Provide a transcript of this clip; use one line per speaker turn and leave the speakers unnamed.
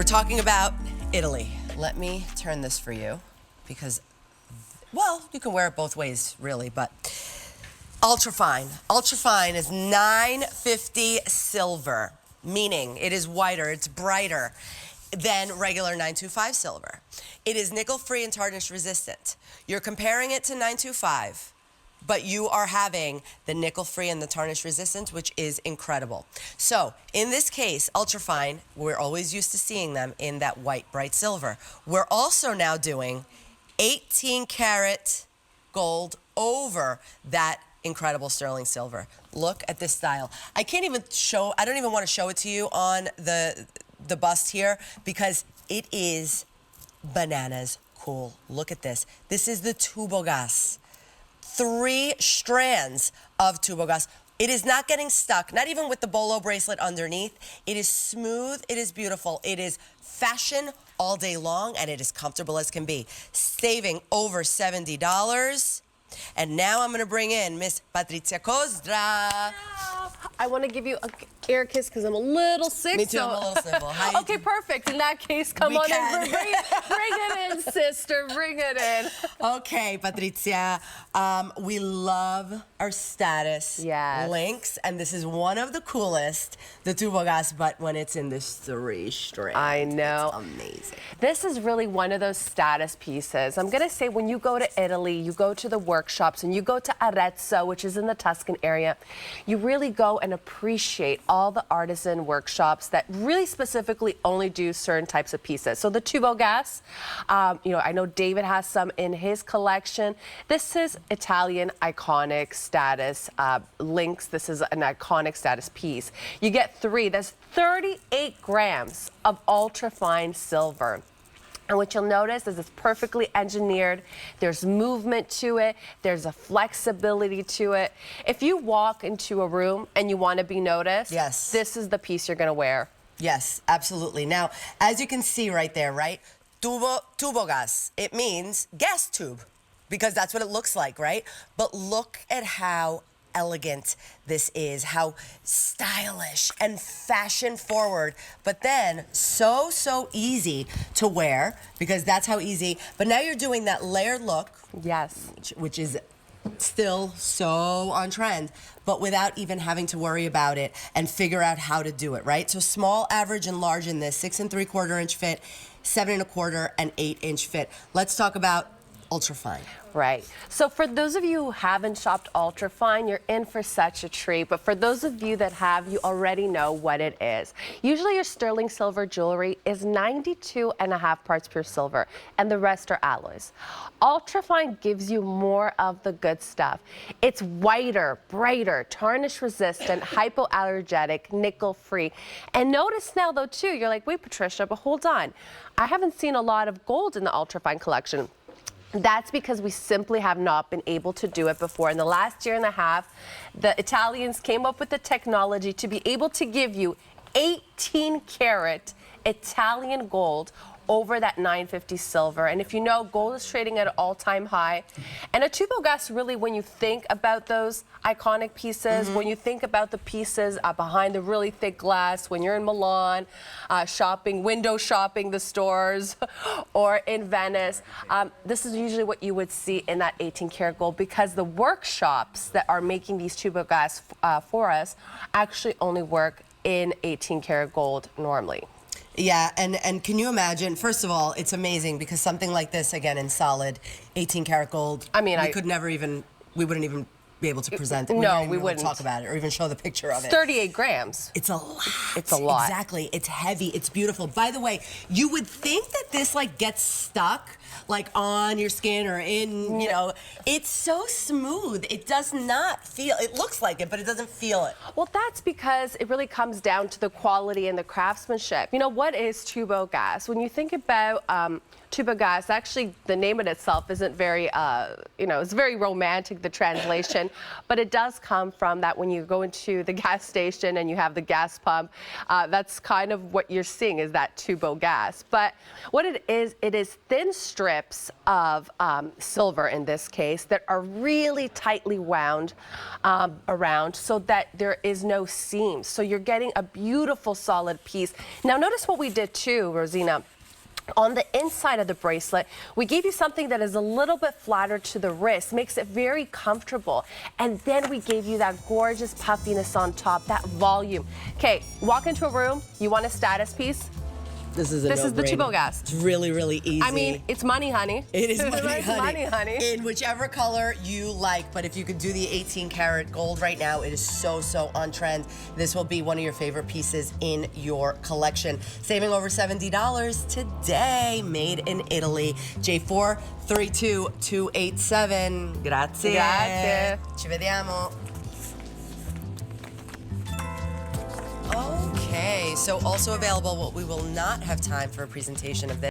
we're talking about Italy. Let me turn this for you because, well, you can wear it both ways, really, but UltraFine. UltraFine is $950 silver, meaning it is whiter, it's brighter than regular 925 silver. It is nickel-free and tarnish resistant. You're comparing it to 925, but you are having the nickel-free and the tarnish resistant, which is incredible. So in this case, UltraFine, we're always used to seeing them in that white, bright silver. We're also now doing 18 karat gold over that incredible sterling silver. Look at this style. I can't even show, I don't even want to show it to you on the bust here because it is bananas cool. Look at this. This is the Tubogas. 3 strands of Tubogas. It is not getting stuck, not even with the bolo bracelet underneath. It is smooth, it is beautiful, it is fashion all day long, and it is comfortable as can be. Saving over $70. And now I'm gonna bring in Miss Patrizia Cosdra.
I want to give you an air kiss because I'm a little sick.
Me too, I'm a little sniffle. How
Okay, perfect. In that case, come on in. Bring it in, sister. Bring it in.
Okay, Patrizia. We love our status links, and this is one of the coolest, the Tubogas, but when it's in this 3 strand.
I know.
It's amazing.
This is really one of those status pieces. I'm going to say when you go to Italy, you go to the workshops, and you go to Arezzo, which is in the Tuscan area, you really go and appreciate all the artisan workshops that really specifically only do certain types of pieces. So the Tubogas, you know, I know David has some in his collection. This is Italian iconic status links. This is an iconic status piece. You get 3. There's 38 grams of ultra-fine silver. And what you'll notice is it's perfectly engineered. There's movement to it. There's a flexibility to it. If you walk into a room and you want to be noticed,
yes,
this is the piece you're going to wear.
Yes, absolutely. Now, as you can see right there, right? Tubogas, it means gas tube, because that's what it looks like, right? But look at how elegant this is, how stylish and fashion forward, but then so easy to wear, because that's how easy. But now you're doing that layered look,
yes,
which is still so on trend, but without even having to worry about it and figure out how to do it, right? So small, average, and large in this 6 3/4 inch fit, 7 1/4, and 8 inch fit. Let's talk about UltraFine.
Right. So for those of you who haven't shopped UltraFine, you're in for such a treat. But for those of you that have, you already know what it is. Usually your sterling silver jewelry is 92.5 parts pure silver, and the rest are alloys. UltraFine gives you more of the good stuff. It's whiter, brighter, tarnish resistant, hypoallergenic, nickel free. And notice now though too, you're like, wait Patricia, but hold on. I haven't seen a lot of gold in the UltraFine collection. That's because we simply have not been able to do it before. In the last year and a half, the Italians came up with the technology to be able to give you 18 karat Italian gold over that 950 silver. And if you know, gold is trading at an all-time high. And a Tubogas, really, when you think about those iconic pieces, when you think about the pieces behind the really thick glass, when you're in Milan, shopping, window shopping the stores, or in Venice, this is usually what you would see in that 18 karat gold, because the workshops that are making these Tubogas for us actually only work in 18 karat gold normally.
Yeah, and can you imagine, first of all, it's amazing because something like this, again, in solid 18 karat gold,
I mean,
we wouldn't even be able to present it.
No, we wouldn't
talk about it or even show the picture of it.
38 grams.
It's a lot.
It's a lot.
Exactly. It's heavy. It's beautiful. By the way, you would think that this like gets stuck like on your skin or in, you know, it's so smooth. It does not feel, it looks like it, but it doesn't feel it.
Well, that's because it really comes down to the quality and the craftsmanship. You know, what is Tubogas? When you think about Tubogas, actually the name in itself isn't very, you know, it's very romantic, the translation. but it does come from that when you go into the gas station and you have the gas pump, that's kind of what you're seeing is that tubo gas. But what it is thin strips of silver in this case that are really tightly wound around so that there is no seams. So you're getting a beautiful solid piece. Now notice what we did too, Rosina. On the inside of the bracelet, we gave you something that is a little bit flatter to the wrist, makes it very comfortable. And then we gave you that gorgeous puffiness on top, that volume. Okay, walk into a room, you want a status piece?
This is the
Tubogas.
It's really, really easy.
I mean, it's money, honey.
It is money,
It's money, honey.
In whichever color you like, but if you could do the 18 karat gold right now, it is so, so on trend. This will be one of your favorite pieces in your collection. Saving over $70 today, made in Italy. J4 32287. Grazie.
Grazie.
Ci vediamo. Okay, so also available, what we will not have time for a presentation of this.